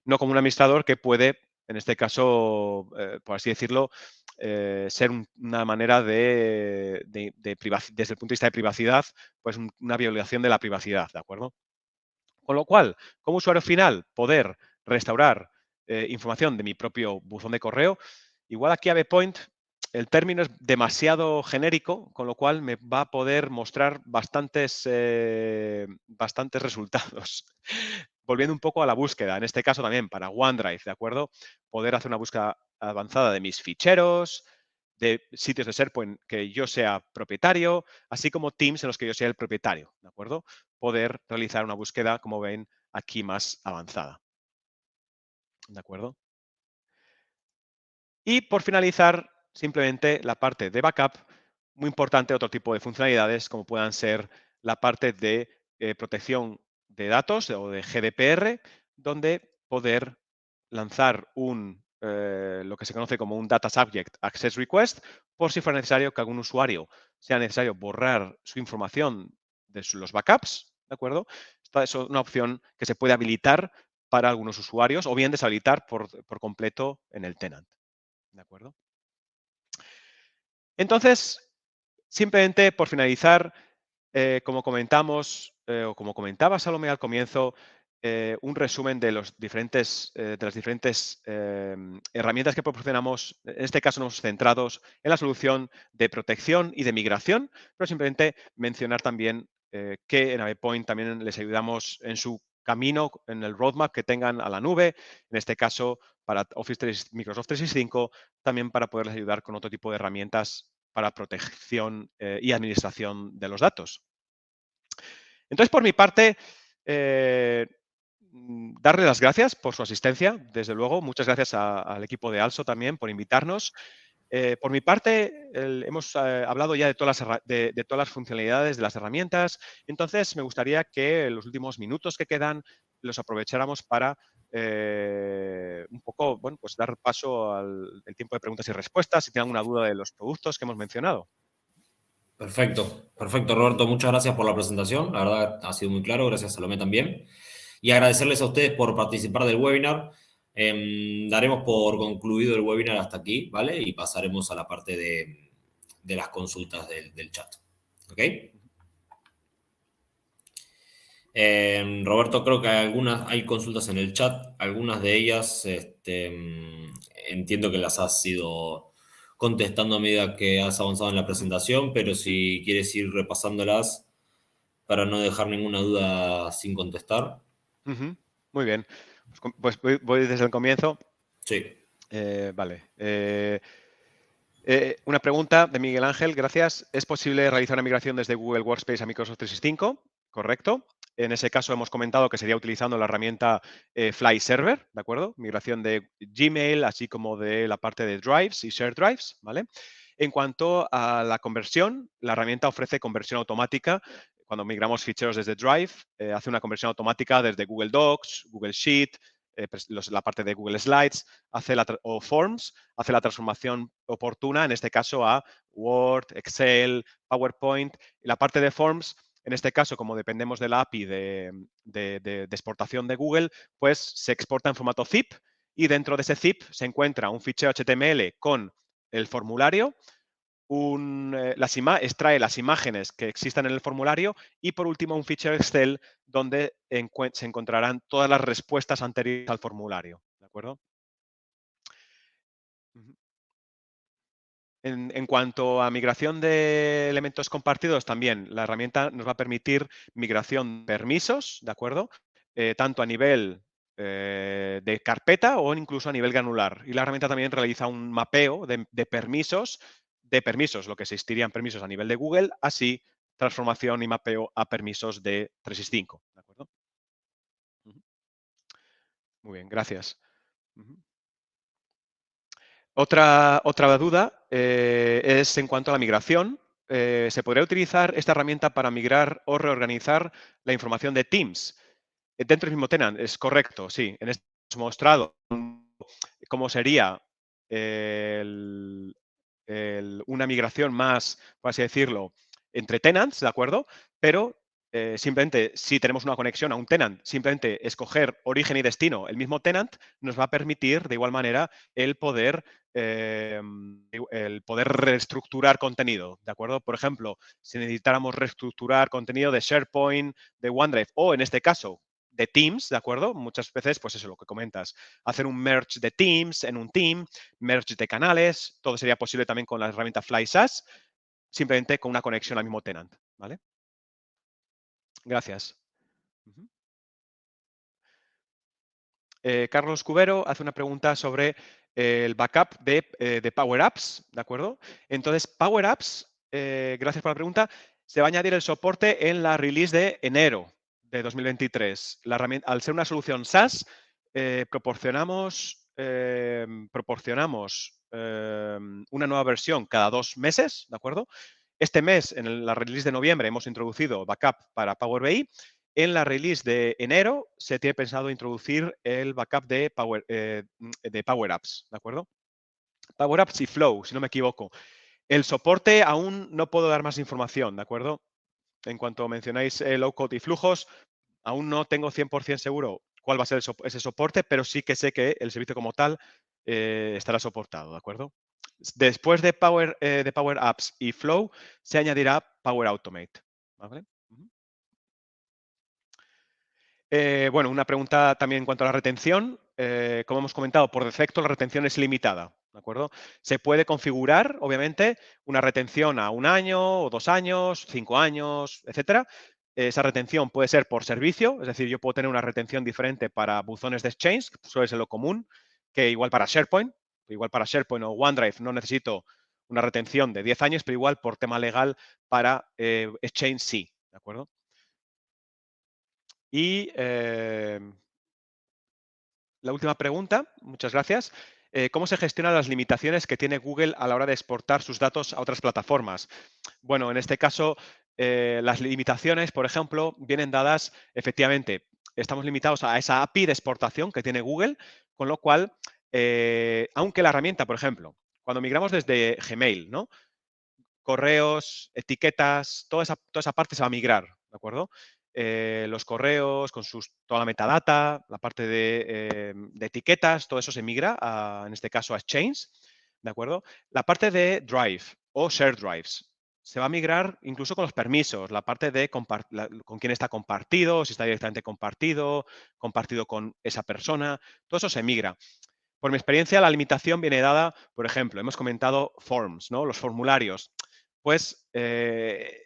No como un administrador que puede, en este caso, por así decirlo, ser una manera desde el punto de vista de privacidad, pues una violación de la privacidad, ¿de acuerdo? Con lo cual, como usuario final, poder restaurar información de mi propio buzón de correo, igual aquí a BPoint el término es demasiado genérico, con lo cual me va a poder mostrar bastantes resultados. Volviendo un poco a la búsqueda, en este caso también para OneDrive, ¿de acuerdo? Poder hacer una búsqueda avanzada de mis ficheros, de sitios de SharePoint que yo sea propietario, así como Teams en los que yo sea el propietario, ¿de acuerdo? Poder realizar una búsqueda, como ven, aquí más avanzada. ¿De acuerdo? Y por finalizar, simplemente la parte de backup, muy importante, otro tipo de funcionalidades, como puedan ser la parte de protección de datos o de GDPR, donde poder lanzar lo que se conoce como un Data Subject Access Request, por si fuera necesario que algún usuario sea necesario borrar su información de los backups, ¿de acuerdo? Esta es una opción que se puede habilitar para algunos usuarios o bien deshabilitar por completo en el tenant. ¿De acuerdo? Entonces, simplemente por finalizar, como comentamos, o como comentaba Salomé al comienzo, un resumen de las diferentes herramientas que proporcionamos. En este caso nos hemos centrado en la solución de protección y de migración, pero simplemente mencionar también que en AvePoint también les ayudamos en su camino, en el roadmap que tengan a la nube, en este caso para Microsoft 365, también para poderles ayudar con otro tipo de herramientas para protección y administración de los datos. Entonces, por mi parte, darle las gracias por su asistencia, desde luego. Muchas gracias al equipo de Also también por invitarnos. Por mi parte, hemos hablado ya de todas las funcionalidades de las herramientas. Entonces, me gustaría que en los últimos minutos que quedan los aprovecháramos para un poco, bueno, pues dar paso al tiempo de preguntas y respuestas, si tienen alguna duda de los productos que hemos mencionado. Perfecto, perfecto, Roberto. Muchas gracias por la presentación. La verdad ha sido muy claro. Gracias, Salomé, también. Y agradecerles a ustedes por participar del webinar. Daremos por concluido el webinar hasta aquí, ¿vale? Y pasaremos a la parte de las consultas del chat. ¿Ok? Roberto, creo que hay consultas en el chat. Algunas de ellas entiendo que las has ido contestando a medida que has avanzado en la presentación, pero si quieres ir repasándolas para no dejar ninguna duda sin contestar. Muy bien. Pues voy desde el comienzo. Sí. Vale. Una pregunta de Miguel Ángel, gracias. ¿Es posible realizar una migración desde Google Workspace a Microsoft 365? Correcto. En ese caso hemos comentado que sería utilizando la herramienta Fly Server, ¿de acuerdo? Migración de Gmail, así como de la parte de Drives y Shared Drives, ¿vale? En cuanto a la conversión, la herramienta ofrece conversión automática. Cuando migramos ficheros desde Drive, hace una conversión automática desde Google Docs, Google Sheet, la parte de Google Slides, o Forms, hace la transformación oportuna, en este caso a Word, Excel, PowerPoint. Y la parte de Forms, en este caso, como dependemos de la API de exportación de Google, pues se exporta en formato zip y dentro de ese zip se encuentra un fichero HTML con el formulario, extrae las imágenes que existan en el formulario y, por último, un fichero Excel donde se encontrarán todas las respuestas anteriores al formulario. ¿De acuerdo? En cuanto a migración de elementos compartidos, también la herramienta nos va a permitir migración de permisos, ¿de acuerdo? Tanto a nivel de carpeta o incluso a nivel granular. Y la herramienta también realiza un mapeo de permisos, lo que existirían permisos a nivel de Google, así transformación y mapeo a permisos de 365, ¿de acuerdo? Muy bien, gracias. Otra duda es en cuanto a la migración. ¿Se podría utilizar esta herramienta para migrar o reorganizar la información de Teams dentro del mismo tenant? Es correcto, sí. En este hemos mostrado cómo sería una migración más, por así decirlo, entre tenants, ¿de acuerdo? Pero simplemente, si tenemos una conexión a un tenant, simplemente escoger origen y destino, el mismo tenant, nos va a permitir, de igual manera, el poder reestructurar contenido, ¿de acuerdo? Por ejemplo, si necesitáramos reestructurar contenido de SharePoint, de OneDrive o, en este caso, de Teams, ¿de acuerdo? Muchas veces, pues eso, lo que comentas, hacer un merge de Teams en un team, merge de canales, todo sería posible también con la herramienta FlySAS, simplemente con una conexión al mismo tenant, ¿vale? Gracias. Carlos Cubero hace una pregunta sobre el backup de Power Apps, ¿de acuerdo? Entonces, Power Apps, gracias por la pregunta, se va a añadir el soporte en la release de enero de 2023. Al ser una solución SaaS, proporcionamos una nueva versión cada 2 meses, ¿de acuerdo? Este mes, en la release de noviembre, hemos introducido backup para Power BI. En la release de enero se tiene pensado introducir el backup de Power Apps, ¿de acuerdo? Power Apps y Flow, si no me equivoco. El soporte aún no puedo dar más información, ¿de acuerdo? En cuanto mencionáis low code y flujos, aún no tengo 100% seguro cuál va a ser ese soporte, pero sí que sé que el servicio como tal estará soportado, ¿de acuerdo? Después de Power Apps y Flow, se añadirá Power Automate, ¿vale? Bueno, una pregunta también en cuanto a la retención. Como hemos comentado, por defecto la retención es ilimitada, ¿de acuerdo? Se puede configurar, obviamente, una retención a 1 año o 2 años, 5 años, etcétera. Esa retención puede ser por servicio, es decir, yo puedo tener una retención diferente para buzones de Exchange, que suele ser lo común, que igual para SharePoint. Igual para SharePoint o OneDrive no necesito una retención de 10 años, pero igual por tema legal para Exchange sí, ¿de acuerdo? Y la última pregunta, muchas gracias. ¿Cómo se gestionan las limitaciones que tiene Google a la hora de exportar sus datos a otras plataformas? Bueno, en este caso, las limitaciones, por ejemplo, vienen dadas, efectivamente, estamos limitados a esa API de exportación que tiene Google, con lo cual, aunque la herramienta, por ejemplo, cuando migramos desde Gmail, ¿no? Correos, etiquetas, toda esa parte se va a migrar, ¿de acuerdo? Los correos con toda la metadata, la parte de etiquetas, todo eso se migra, en este caso a Exchange, ¿de acuerdo? La parte de Drive o Share Drives se va a migrar incluso con los permisos, la parte de con quién está compartido, si está directamente compartido, compartido con esa persona, todo eso se migra. Por mi experiencia, la limitación viene dada, por ejemplo, hemos comentado forms, ¿no? Los formularios. Pues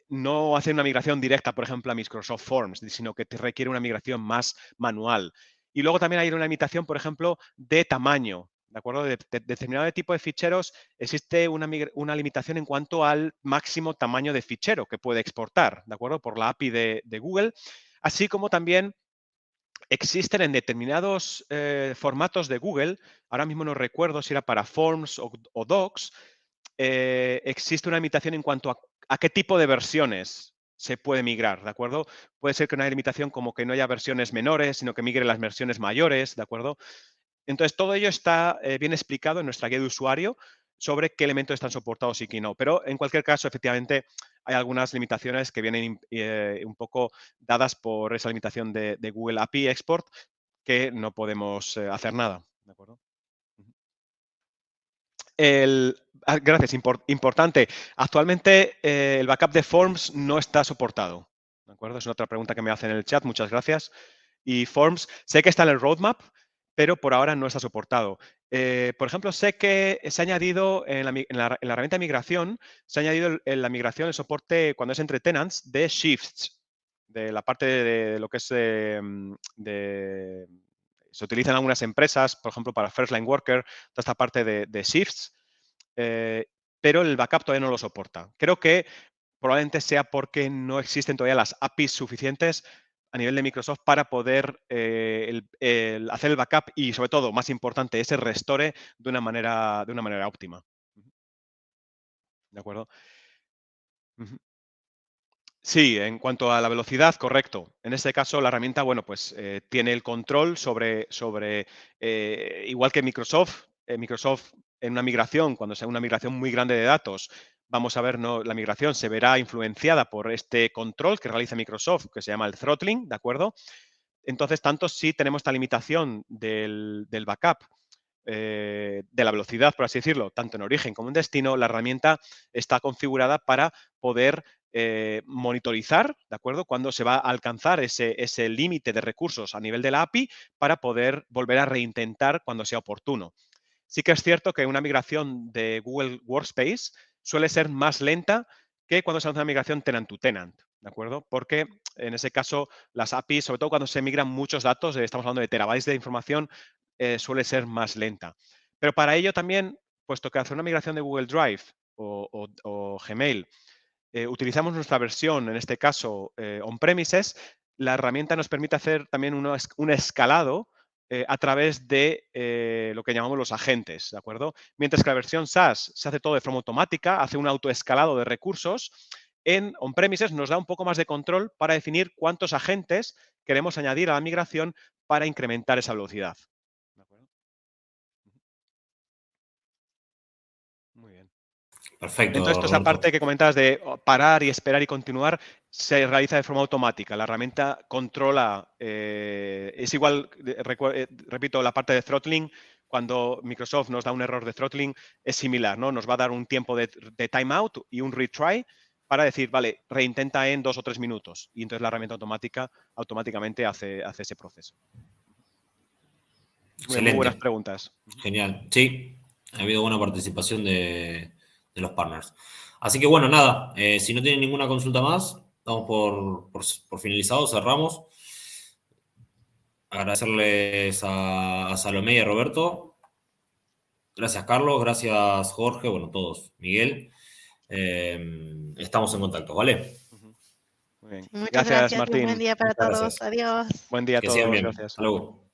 no hacer una migración directa, por ejemplo, a Microsoft Forms, sino que te requiere una migración más manual. Y luego también hay una limitación, por ejemplo, de tamaño. ¿De acuerdo? De determinado tipo de ficheros existe una limitación en cuanto al máximo tamaño de fichero que puede exportar, ¿de acuerdo? Por la API de Google, así como también existen en determinados formatos de Google, ahora mismo no recuerdo si era para Forms o Docs, existe una limitación en cuanto a qué tipo de versiones se puede migrar, ¿de acuerdo? Puede ser que una limitación como que no haya versiones menores, sino que migre las versiones mayores, ¿de acuerdo? Entonces, todo ello está bien explicado en nuestra guía de usuario sobre qué elementos están soportados y qué no. Pero, en cualquier caso, efectivamente, hay algunas limitaciones que vienen un poco dadas por esa limitación de Google API Export que no podemos hacer nada. ¿De acuerdo? Gracias, importante. Actualmente el backup de Forms no está soportado. ¿De acuerdo? Es otra pregunta que me hacen en el chat. Muchas gracias. Y Forms, sé que está en el roadmap, pero por ahora no está soportado. Por ejemplo, sé que se ha añadido en la herramienta de migración, se ha añadido en la migración el soporte cuando es entre tenants de shifts, de la parte de lo que es se utiliza en algunas empresas, por ejemplo, para First Line Worker, toda esta parte de shifts, pero el backup todavía no lo soporta. Creo que probablemente sea porque no existen todavía las APIs suficientes a nivel de Microsoft para poder hacer el backup y, sobre todo, más importante, ese restore de una manera óptima. ¿De acuerdo? Sí, en cuanto a la velocidad, correcto. En este caso, la herramienta, bueno, pues tiene el control sobre igual que Microsoft, Microsoft en una migración, cuando sea una migración muy grande de datos, vamos a ver, ¿no? La migración se verá influenciada por este control que realiza Microsoft, que se llama el throttling, ¿de acuerdo? Entonces, tanto si tenemos esta limitación del backup, de la velocidad, por así decirlo, tanto en origen como en destino, la herramienta está configurada para poder monitorizar, ¿de acuerdo? Cuando se va a alcanzar ese límite de recursos a nivel de la API para poder volver a reintentar cuando sea oportuno. Sí que es cierto que una migración de Google Workspace suele ser más lenta que cuando se hace una migración tenant to tenant, ¿de acuerdo? Porque en ese caso las APIs, sobre todo cuando se migran muchos datos, estamos hablando de terabytes de información, suele ser más lenta. Pero para ello también, puesto que hacer una migración de Google Drive o Gmail, utilizamos nuestra versión, en este caso on-premises, la herramienta nos permite hacer también un escalado a través de lo que llamamos los agentes, ¿de acuerdo? Mientras que la versión SaaS se hace todo de forma automática, hace un autoescalado de recursos, en on-premises nos da un poco más de control para definir cuántos agentes queremos añadir a la migración para incrementar esa velocidad. ¿De acuerdo? Muy bien. Perfecto, Entonces, toda esa Roberto. parte que comentabas de parar y esperar y continuar se realiza de forma automática. La herramienta controla, es igual, repito, la parte de throttling, cuando Microsoft nos da un error de throttling, es similar, ¿no? Nos va a dar un tiempo de timeout y un retry para decir, vale, reintenta en 2 o 3 minutos. Y entonces la herramienta automáticamente hace ese proceso. Muy buenas Excelente. preguntas. Genial. Sí, ha habido buena participación de los partners. Así que bueno, nada, si no tienen ninguna consulta más, damos por finalizado, cerramos. Agradecerles a Salomé y a Roberto. Gracias, Carlos. Gracias, Jorge. Bueno, todos. Miguel. Estamos en contacto, ¿vale? Muy bien. Muchas Gracias, gracias y un buen Martín. día para Muchas todos. gracias. Adiós. Buen día a Que sigan todos. bien. Gracias. Hasta luego.